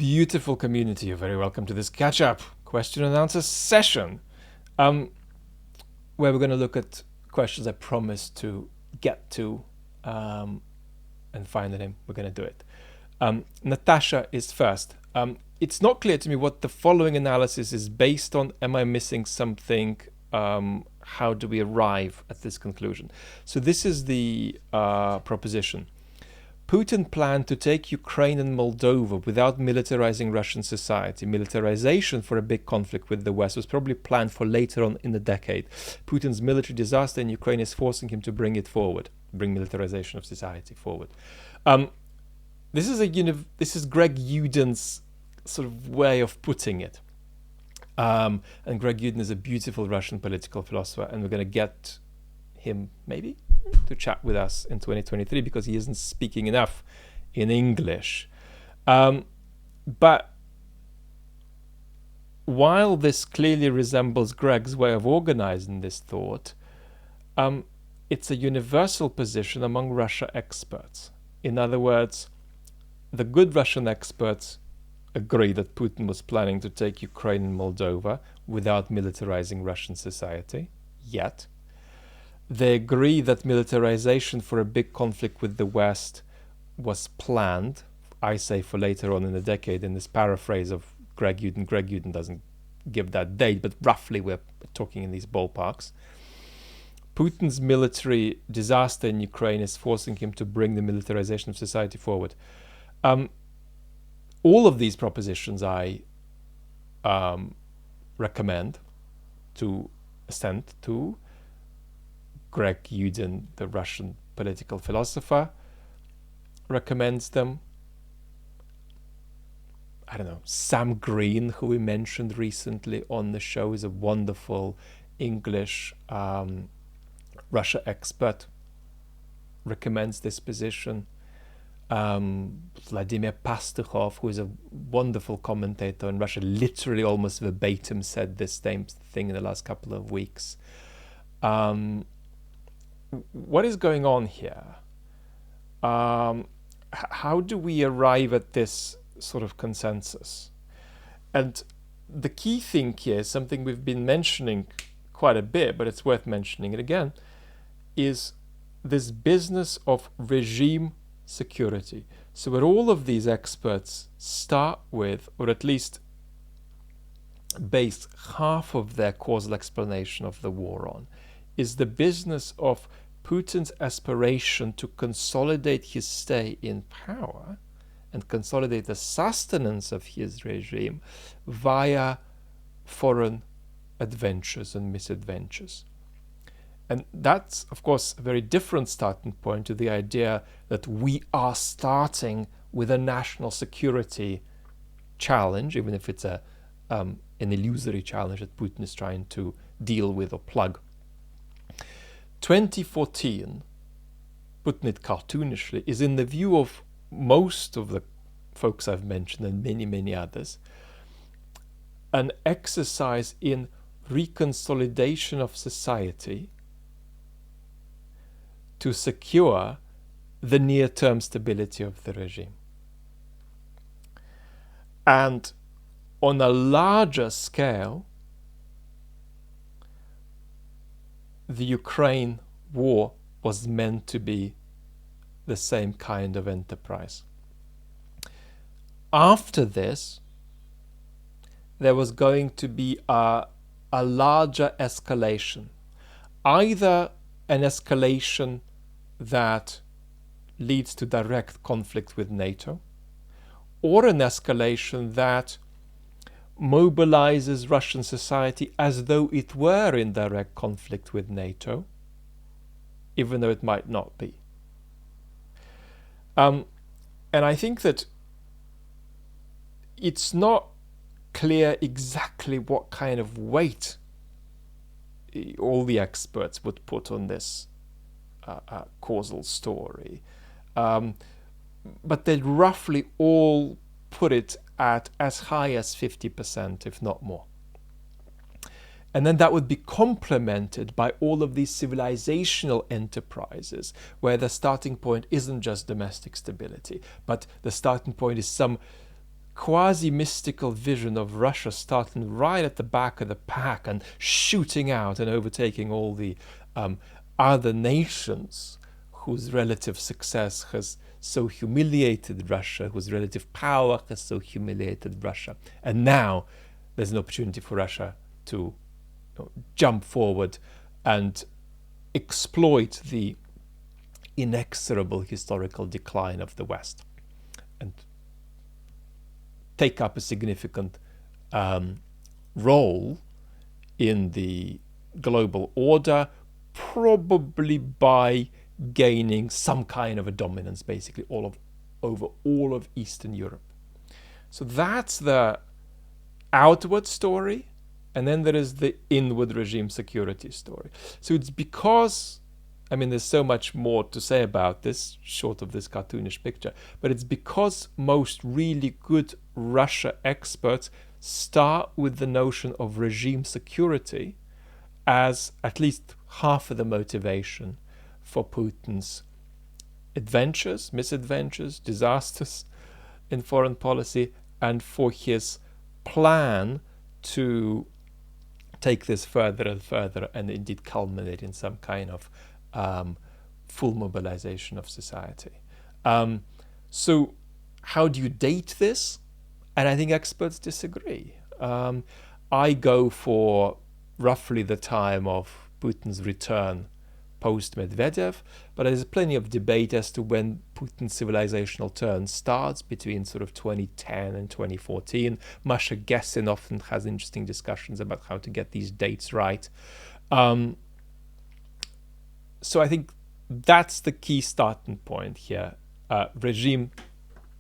beautiful community, you're very welcome to this catch-up question and answer session, where we're going to look at questions I promised to get to and find the name. We're going to do it. Natasha is first. It's not clear to me what the following analysis is based on. Am I missing something? How do we arrive at this conclusion? So this is the proposition. Putin planned to take Ukraine and Moldova without militarizing Russian society. Militarization for a big conflict with the West was probably planned for later on in the decade. Putin's military disaster in Ukraine is forcing him to bring it forward, bring militarization of society forward. This is Greg Yuden's sort of way of putting it. And Greg Yuden is a beautiful Russian political philosopher, and we're going to get him maybe to chat with us in 2023 because he isn't speaking enough in English. But while this clearly resembles Greg's way of organizing this thought, it's a universal position among Russia experts. In other words, the good Russian experts agree that Putin was planning to take Ukraine and Moldova without militarizing Russian society, yet. They agree that militarization for a big conflict with the West was planned, I say for later on in the decade, in this paraphrase of Greg Yuden. Greg Yuden doesn't give that date, but roughly we're talking in these ballparks. Putin's military disaster in Ukraine is forcing him to bring the militarization of society forward. All of these propositions I recommend to assent to. Greg Yuden, the Russian political philosopher, recommends them. I don't know, Sam Green, who we mentioned recently on the show, is a wonderful English Russia expert, recommends this position. Vladimir Pastukhov, who is a wonderful commentator in Russia, literally almost verbatim said this same thing in the last couple of weeks. What is going on here? How do we arrive at this sort of consensus? And the key thing here is something we've been mentioning quite a bit, but it's worth mentioning it again, is this business of regime security. So where all of these experts start with, or at least base half of their causal explanation of the war on, is the business of Putin's aspiration to consolidate his stay in power and consolidate the sustenance of his regime via foreign adventures and misadventures. And that's, of course, a very different starting point to the idea that we are starting with a national security challenge, even if it's an illusory challenge that Putin is trying to deal with or plug. 2014, putting it cartoonishly, is in the view of most of the folks I've mentioned and many, many others, an exercise in reconsolidation of society to secure the near-term stability of the regime. And on a larger scale, the Ukraine war was meant to be the same kind of enterprise. After this, there was going to be a larger escalation, either an escalation that leads to direct conflict with NATO, or an escalation that mobilizes Russian society as though it were in direct conflict with NATO, even though it might not be. And I think that it's not clear exactly what kind of weight all the experts would put on this causal story. But they roughly all put it at as high as 50%, if not more. And then that would be complemented by all of these civilizational enterprises where the starting point isn't just domestic stability, but the starting point is some quasi-mystical vision of Russia starting right at the back of the pack and shooting out and overtaking all the other nations whose relative success has so humiliated Russia, whose relative power has so humiliated Russia. And now there's an opportunity for Russia to jump forward and exploit the inexorable historical decline of the West and take up a significant role in the global order, probably by gaining some kind of a dominance, basically over all of Eastern Europe. So that's the outward story, and then there is the inward regime security story. So it's because, I mean, there's so much more to say about this, short of this cartoonish picture, but it's because most really good Russia experts start with the notion of regime security as at least half of the motivation for Putin's adventures, misadventures, disasters in foreign policy, and for his plan to take this further and further and indeed culminate in some kind of full mobilization of society. So how do you date this? And I think experts disagree. I go for roughly the time of Putin's return post-Medvedev, but there's plenty of debate as to when Putin's civilizational turn starts, between sort of 2010 and 2014. Masha Gessin often has interesting discussions about how to get these dates right. So I think that's the key starting point here, regime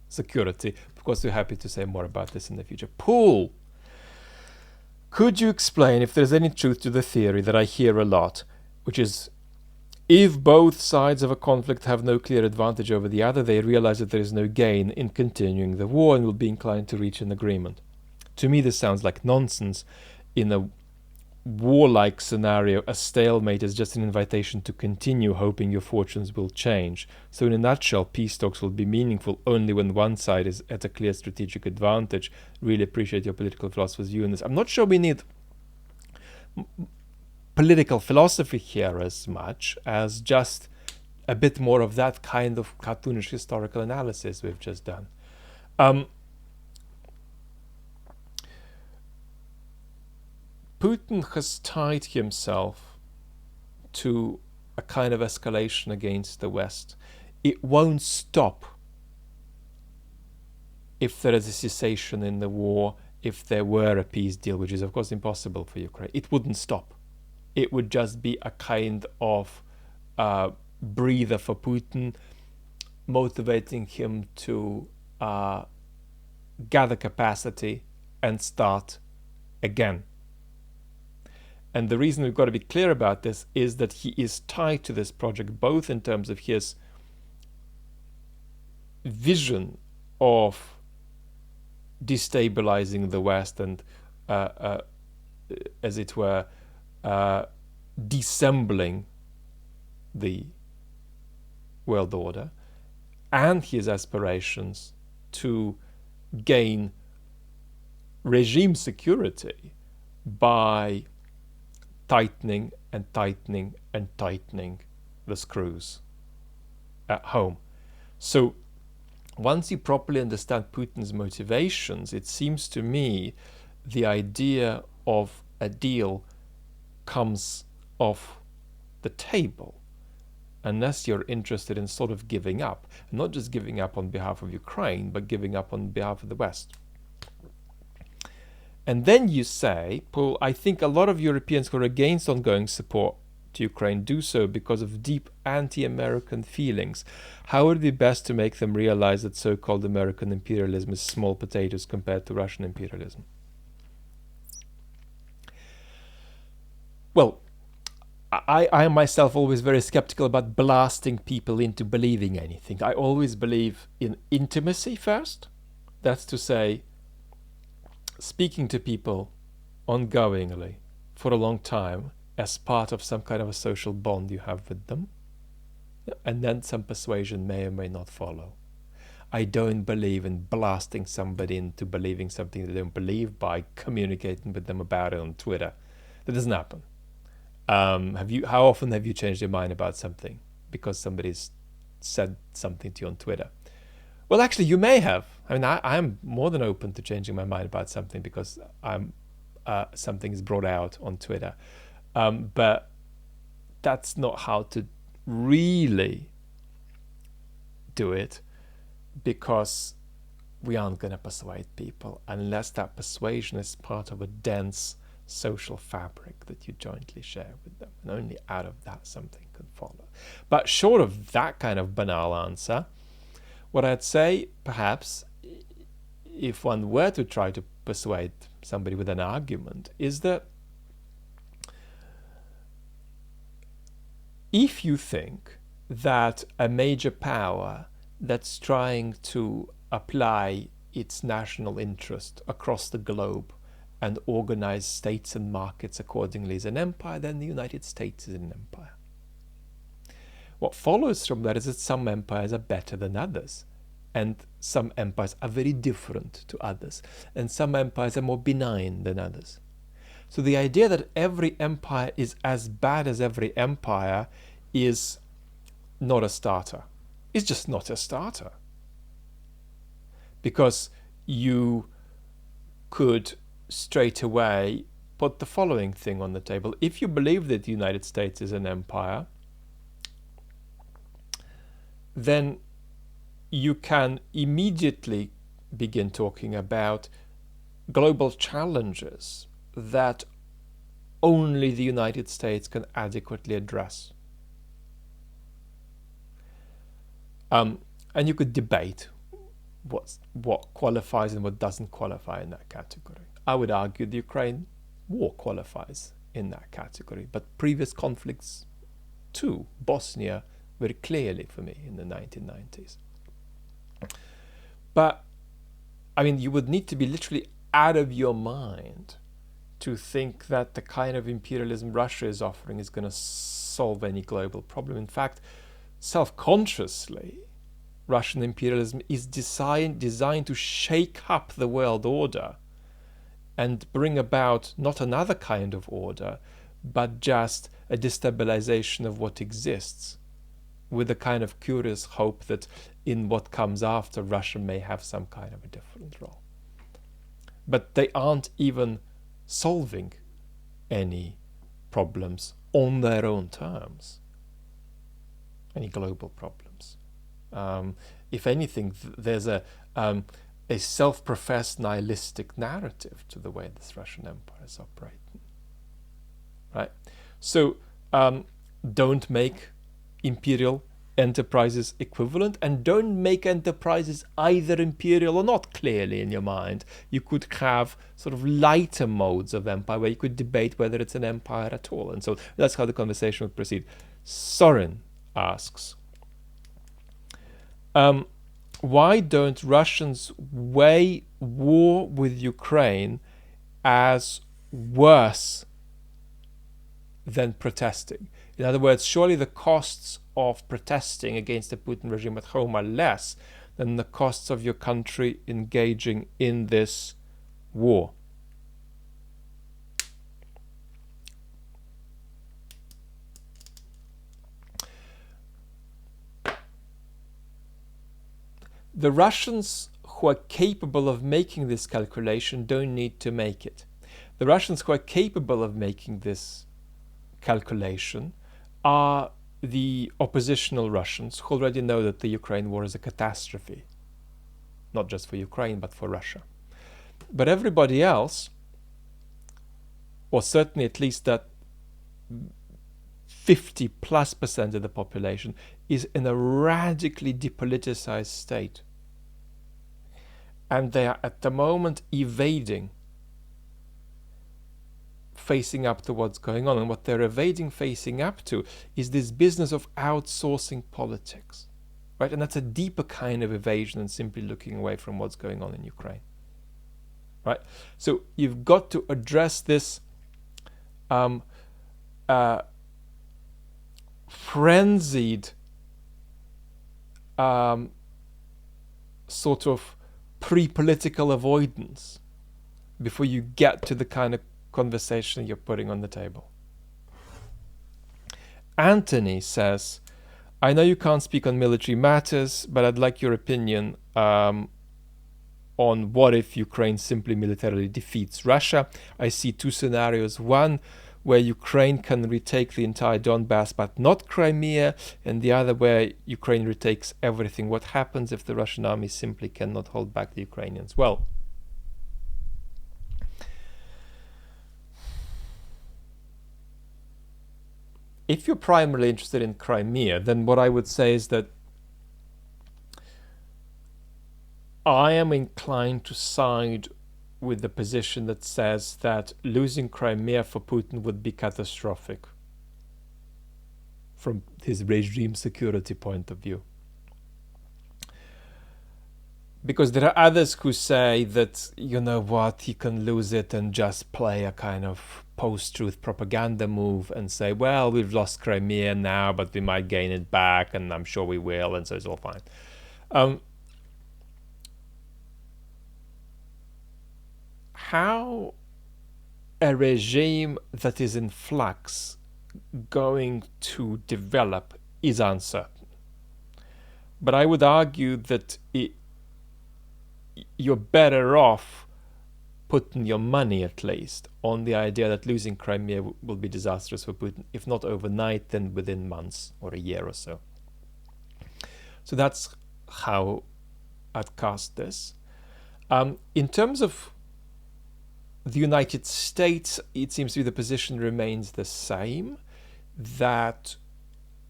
security. Of course, we're happy to say more about this in the future. Paul, could you explain if there's any truth to the theory that I hear a lot, which is, if both sides of a conflict have no clear advantage over the other, they realize that there is no gain in continuing the war and will be inclined to reach an agreement. To me, this sounds like nonsense. In a warlike scenario, a stalemate is just an invitation to continue hoping your fortunes will change. So in a nutshell, peace talks will be meaningful only when one side is at a clear strategic advantage. Really appreciate your political philosopher's view on this. I'm not sure we need political philosophy here as much as just a bit more of that kind of cartoonish historical analysis we've just done. Putin has tied himself to a kind of escalation against the West. It won't stop if there is a cessation in the war, if there were a peace deal, which is of course impossible for Ukraine. It wouldn't stop. It would just be a kind of breather for Putin, motivating him to gather capacity and start again. And the reason we've got to be clear about this is that he is tied to this project, both in terms of his vision of destabilizing the West and, as it were, dissembling the world order, and his aspirations to gain regime security by tightening and tightening and tightening the screws at home. So once you properly understand Putin's motivations, it seems to me the idea of a deal comes off the table, unless you're interested in sort of giving up, and not just giving up on behalf of Ukraine, but giving up on behalf of the West. And then you say, Paul, I think a lot of Europeans who are against ongoing support to Ukraine do so because of deep anti-American feelings. How would it be best to make them realize that so-called American imperialism is small potatoes compared to Russian imperialism? Well, I am myself always very skeptical about blasting people into believing anything. I always believe in intimacy first. That's to say, speaking to people ongoingly for a long time as part of some kind of a social bond you have with them, and then some persuasion may or may not follow. I don't believe in blasting somebody into believing something they don't believe by communicating with them about it on Twitter. That doesn't happen. How often have you changed your mind about something because somebody's said something to you on Twitter? Well, actually, you may have. I mean, I'm more than open to changing my mind about something because something is brought out on Twitter. But that's not how to really do it, because we aren't going to persuade people unless that persuasion is part of a dense social fabric that you jointly share with them. And only out of that something can follow. But short of that kind of banal answer, what I'd say, perhaps, if one were to try to persuade somebody with an argument, is that if you think that a major power that's trying to apply its national interest across the globe and organize states and markets accordingly is an empire, then the United States is an empire. What follows from that is that some empires are better than others, and some empires are very different to others, and some empires are more benign than others. So the idea that every empire is as bad as every empire is not a starter. It's just not a starter. Because you could straight away put the following thing on the table. If you believe that the United States is an empire, then you can immediately begin talking about global challenges that only the United States can adequately address. And you could debate what qualifies and what doesn't qualify in that category. I would argue the Ukraine war qualifies in that category, but previous conflicts too, Bosnia very clearly for me in the 1990s. But I mean, you would need to be literally out of your mind to think that the kind of imperialism Russia is offering is going to solve any global problem. In fact, self-consciously, Russian imperialism is designed to shake up the world order and bring about not another kind of order, but just a destabilization of what exists, with a kind of curious hope that in what comes after, Russia may have some kind of a different role. But they aren't even solving any problems on their own terms, any global problems. If anything, there's a self-professed nihilistic narrative to the way this Russian empire is operating. Right? So don't make imperial enterprises equivalent, and don't make enterprises either imperial or not clearly in your mind. You could have sort of lighter modes of empire where you could debate whether it's an empire at all. And so that's how the conversation would proceed. Sorin asks, why don't Russians weigh war with Ukraine as worse than protesting? In other words, surely the costs of protesting against the Putin regime at home are less than the costs of your country engaging in this war. The Russians who are capable of making this calculation don't need to make it. The Russians who are capable of making this calculation are the oppositional Russians who already know that the Ukraine war is a catastrophe, not just for Ukraine, but for Russia. But everybody else, or certainly at least that 50+% of the population, is in a radically depoliticized state. And they are at the moment evading facing up to what's going on. And what they're evading facing up to is this business of outsourcing politics, right? And that's a deeper kind of evasion than simply looking away from what's going on in Ukraine, right? So you've got to address this frenzied sort of pre-political avoidance before you get to the kind of conversation you're putting on the table. Anthony says, I know you can't speak on military matters, but I'd like your opinion on what if Ukraine simply militarily defeats Russia. I see two scenarios. One, where Ukraine can retake the entire Donbass but not Crimea, and the other where Ukraine retakes everything. What happens if the Russian army simply cannot hold back the Ukrainians? Well, if you're primarily interested in Crimea, then what I would say is that I am inclined to side with the position that says that losing Crimea for Putin would be catastrophic from his regime security point of view. Because there are others who say that, you know what, he can lose it and just play a kind of post-truth propaganda move and say, well, we've lost Crimea now, but we might gain it back, and I'm sure we will, and so it's all fine. How a regime that is in flux going to develop is uncertain. But I would argue that you're better off putting your money, at least, on the idea that losing Crimea will be disastrous for Putin, if not overnight, then within months or a year or so. So that's how I'd cast this. In terms of the United States, it seems to be the position remains the same, that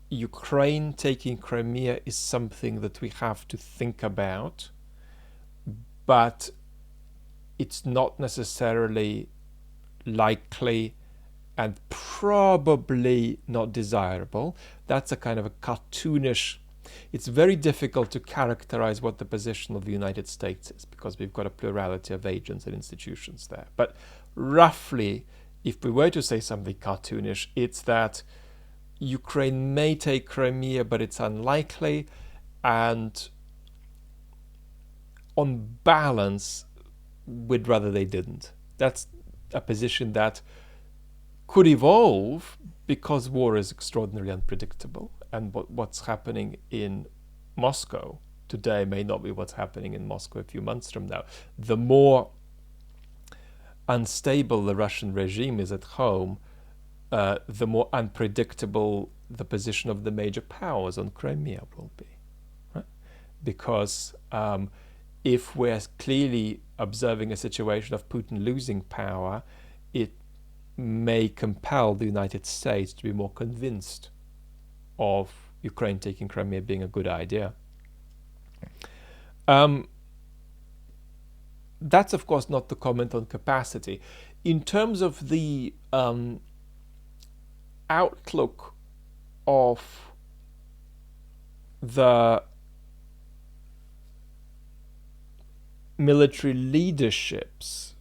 Ukraine taking Crimea is something that we have to think about, but it's not necessarily likely and probably not desirable. That's a kind of a cartoonish. It's very difficult to characterize what the position of the United States is because we've got a plurality of agents and institutions there. But roughly, if we were to say something cartoonish, it's that Ukraine may take Crimea, but it's unlikely, and on balance, we'd rather they didn't. That's a position that could evolve because war is extraordinarily unpredictable, and what's happening in Moscow today may not be what's happening in Moscow a few months from now. The more unstable the Russian regime is at home, the more unpredictable the position of the major powers on Crimea will be, right? Because if we're clearly observing a situation of Putin losing power, it may compel the United States to be more convinced of Ukraine taking Crimea being a good idea. That's, of course, not the comment on capacity. In terms of the outlook of the military leaderships,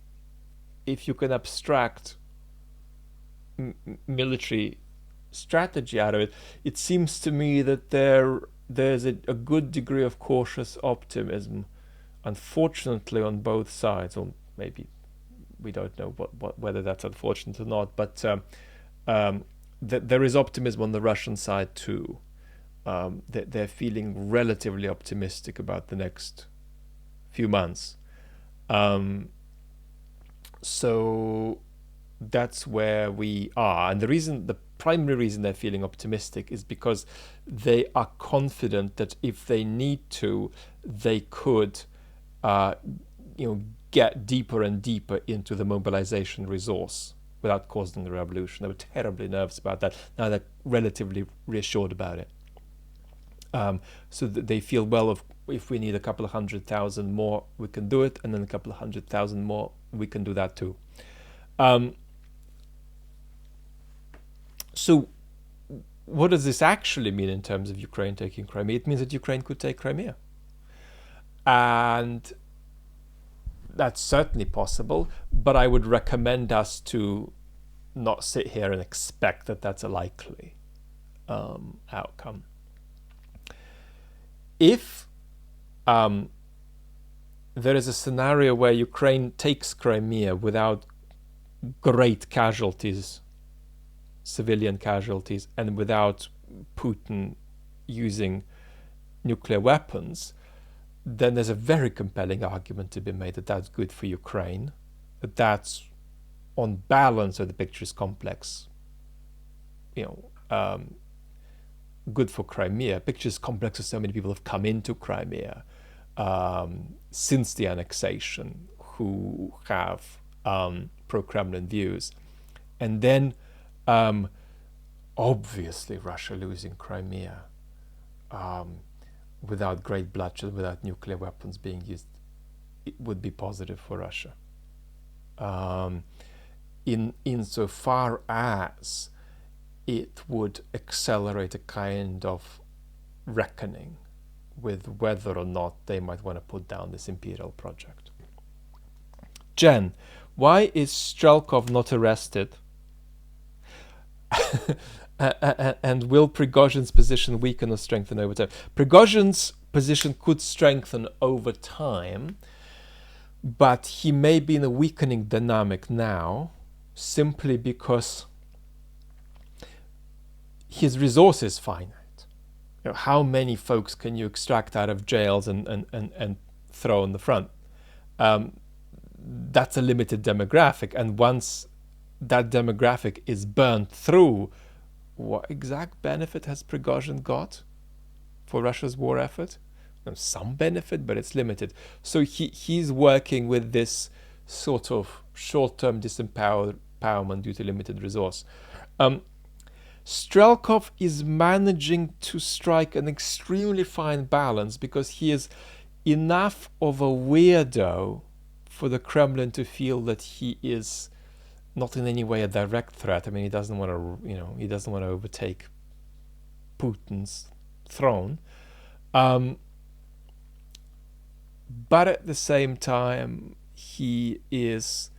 if you can abstract military strategy out of it, it seems to me that there's a good degree of cautious optimism, unfortunately, on both sides, or maybe we don't know whether that's unfortunate or not, but there is optimism on the Russian side too. They're feeling relatively optimistic about the next few months. So that's where we are. And the primary reason they're feeling optimistic is because they are confident that if they need to, they could get deeper and deeper into the mobilization resource without causing the revolution. They were terribly nervous about that. Now they're relatively reassured about it. So that they feel, well, if we need a couple of 100,000 more, we can do it, and then a couple of 100,000 more, we can do that too. So what does this actually mean in terms of Ukraine taking Crimea? It means that Ukraine could take Crimea. And that's certainly possible, but I would recommend us to not sit here and expect that that's a likely outcome. If there is a scenario where Ukraine takes Crimea without great casualties, civilian casualties, and without Putin using nuclear weapons, then there's a very compelling argument to be made that that's good for Ukraine, that that's on balance, so the picture is complex, good for Crimea. Picture is complex as so many people have come into Crimea since the annexation who have pro-Kremlin views. And then obviously Russia losing Crimea without great bloodshed, without nuclear weapons being used, it would be positive for Russia. Insofar as it would accelerate a kind of reckoning with whether or not they might want to put down this imperial project. Jen, why is Strelkov not arrested? And will Prigozhin's position weaken or strengthen over time? Prigozhin's position could strengthen over time, but he may be in a weakening dynamic now simply because his resource is finite. How many folks can you extract out of jails and throw on the front? That's a limited demographic, and once that demographic is burned through, what exact benefit has Prigozhin got for Russia's war effort? Some benefit, but it's limited. So he's working with this sort of short-term disempowerment due to limited resource. Strelkov is managing to strike an extremely fine balance because he is enough of a weirdo for the Kremlin to feel that he is not in any way a direct threat. I mean, he doesn't want to overtake Putin's throne. But at the same time, he is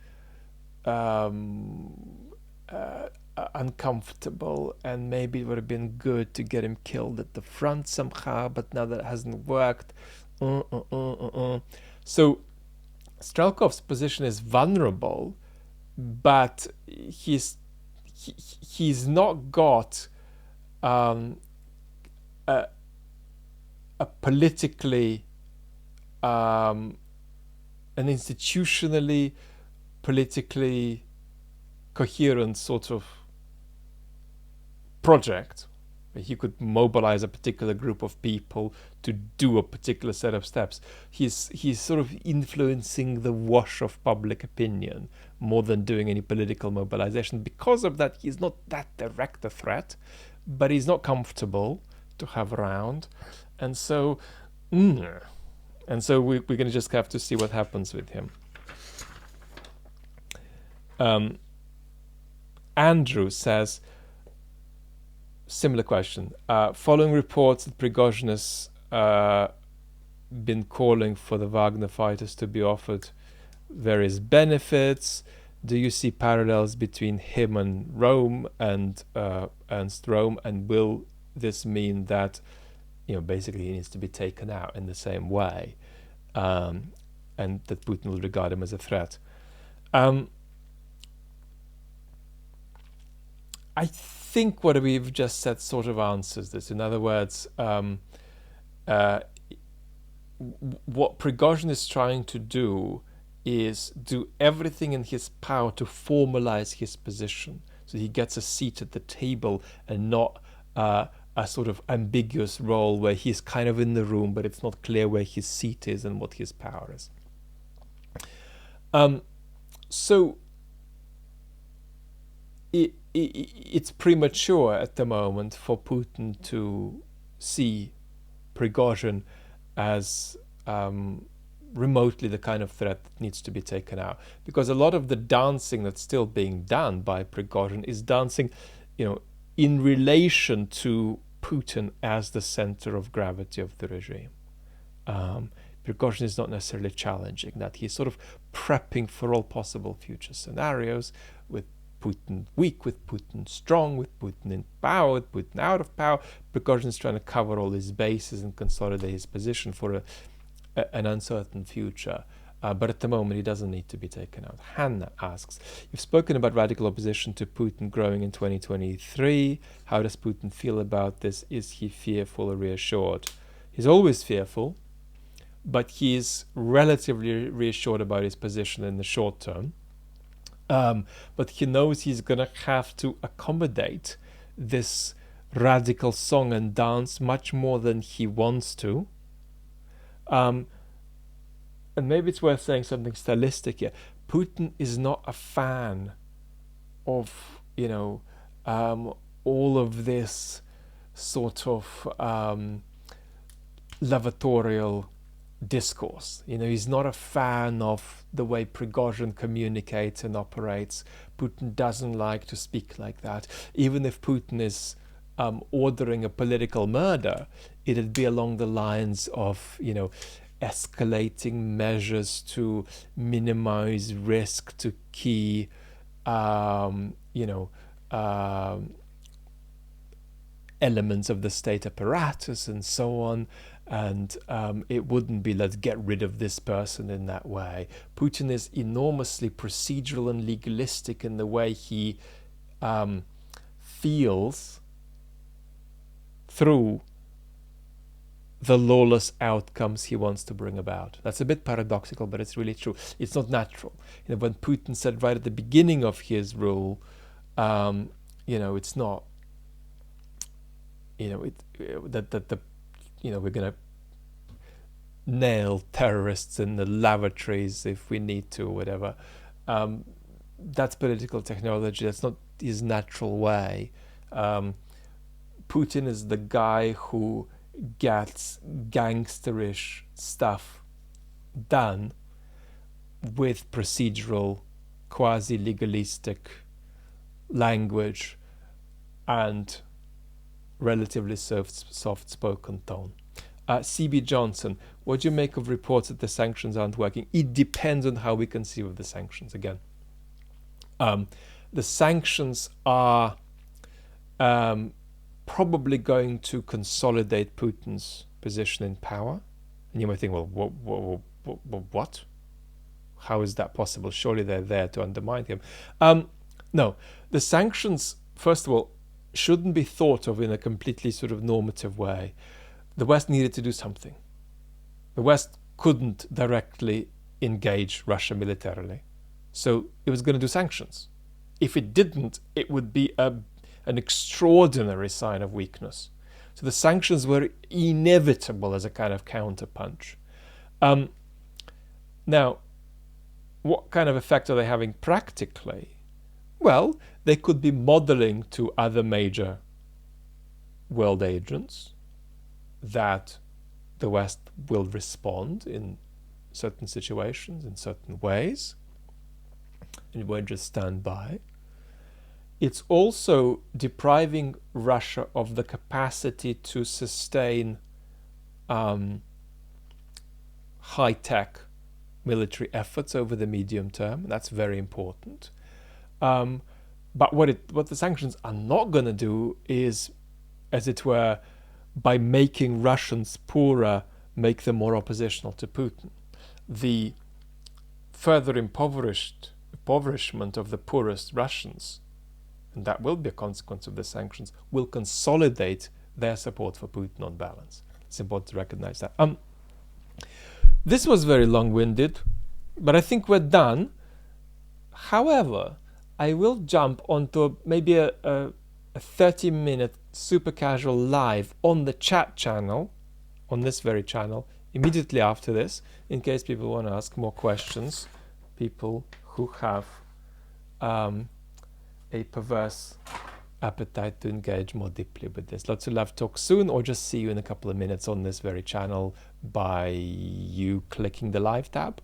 uncomfortable, and maybe it would have been good to get him killed at the front somehow, but now that hasn't worked. So Strelkov's position is vulnerable, but he's not got a politically an institutionally politically coherent sort of project where he could mobilize a particular group of people to do a particular set of steps. He's sort of influencing the wash of public opinion more than doing any political mobilization. Because of that, he's not that direct a threat, but he's not comfortable to have around, and so we're going to just have to see what happens with him. Andrew says, similar question. Following reports that Prigozhin has been calling for the Wagner fighters to be offered various benefits, do you see parallels between him and Rome and Ernst Röhm, and will this mean that basically he needs to be taken out in the same way, and that Putin will regard him as a threat? I think what we've just said sort of answers this. In other words, what Prigozhin is trying to do is do everything in his power to formalize his position, so he gets a seat at the table and not a sort of ambiguous role where he's kind of in the room, but it's not clear where his seat is and what his power is. So it's premature at the moment for Putin to see Prigozhin as remotely the kind of threat that needs to be taken out, because a lot of the dancing that's still being done by Prigozhin is dancing, in relation to Putin as the center of gravity of the regime. Prigozhin is not necessarily challenging that. He's sort of prepping for all possible future scenarios, with Putin weak, with Putin strong, with Putin in power, with Putin out of power. Prigozhin is trying to cover all his bases and consolidate his position for an uncertain future. But at the moment, he doesn't need to be taken out. Hanna asks, you've spoken about radical opposition to Putin growing in 2023. How does Putin feel about this? Is he fearful or reassured? He's always fearful, but he's relatively reassured about his position in the short term. But he knows he's going to have to accommodate this radical song and dance much more than he wants to. And maybe it's worth saying something stylistic here. Putin is not a fan of, all of this sort of lavatorial discourse. He's not a fan of the way Prigozhin communicates and operates. Putin doesn't like to speak like that. Even if Putin is ordering a political murder, it'd be along the lines of, escalating measures to minimize risk to key, elements of the state apparatus and so on. And it wouldn't be, let's get rid of this person in that way. Putin is enormously procedural and legalistic in the way he feels through the lawless outcomes he wants to bring about. That's a bit paradoxical, but it's really true. It's not natural. When Putin said right at the beginning of his rule, it's not, we're going to nail terrorists in the lavatories if we need to, or whatever. That's political technology. That's not his natural way. Putin is the guy who gets gangsterish stuff done with procedural, quasi-legalistic language and relatively soft-spoken tone. CB Johnson, what do you make of reports that the sanctions aren't working? It depends on how we conceive of the sanctions again. The sanctions are probably going to consolidate Putin's position in power. And you might think, well, what? How is that possible? Surely they're there to undermine him. No, the sanctions, first of all, shouldn't be thought of in a completely sort of normative way. The West needed to do something. The West couldn't directly engage Russia militarily. So it was going to do sanctions. If it didn't, it would be an extraordinary sign of weakness. So the sanctions were inevitable as a kind of counterpunch. Now, what kind of effect are they having practically? Well, they could be modeling to other major world agents that the West will respond in certain situations, in certain ways, and it won't just stand by. It's also depriving Russia of the capacity to sustain high-tech military efforts over the medium term. That's very important. But what the sanctions are not going to do is, as it were, by making Russians poorer, make them more oppositional to Putin. The further impoverishment of the poorest Russians, and that will be a consequence of the sanctions, will consolidate their support for Putin on balance. It's important to recognize that. This was very long-winded, but I think we're done. However, I will jump onto maybe a 30-minute super casual live on the chat channel, on this very channel, immediately after this, in case people want to ask more questions, people who have a perverse appetite to engage more deeply with this. Lots of love. Talk soon, or just see you in a couple of minutes on this very channel by you clicking the live tab.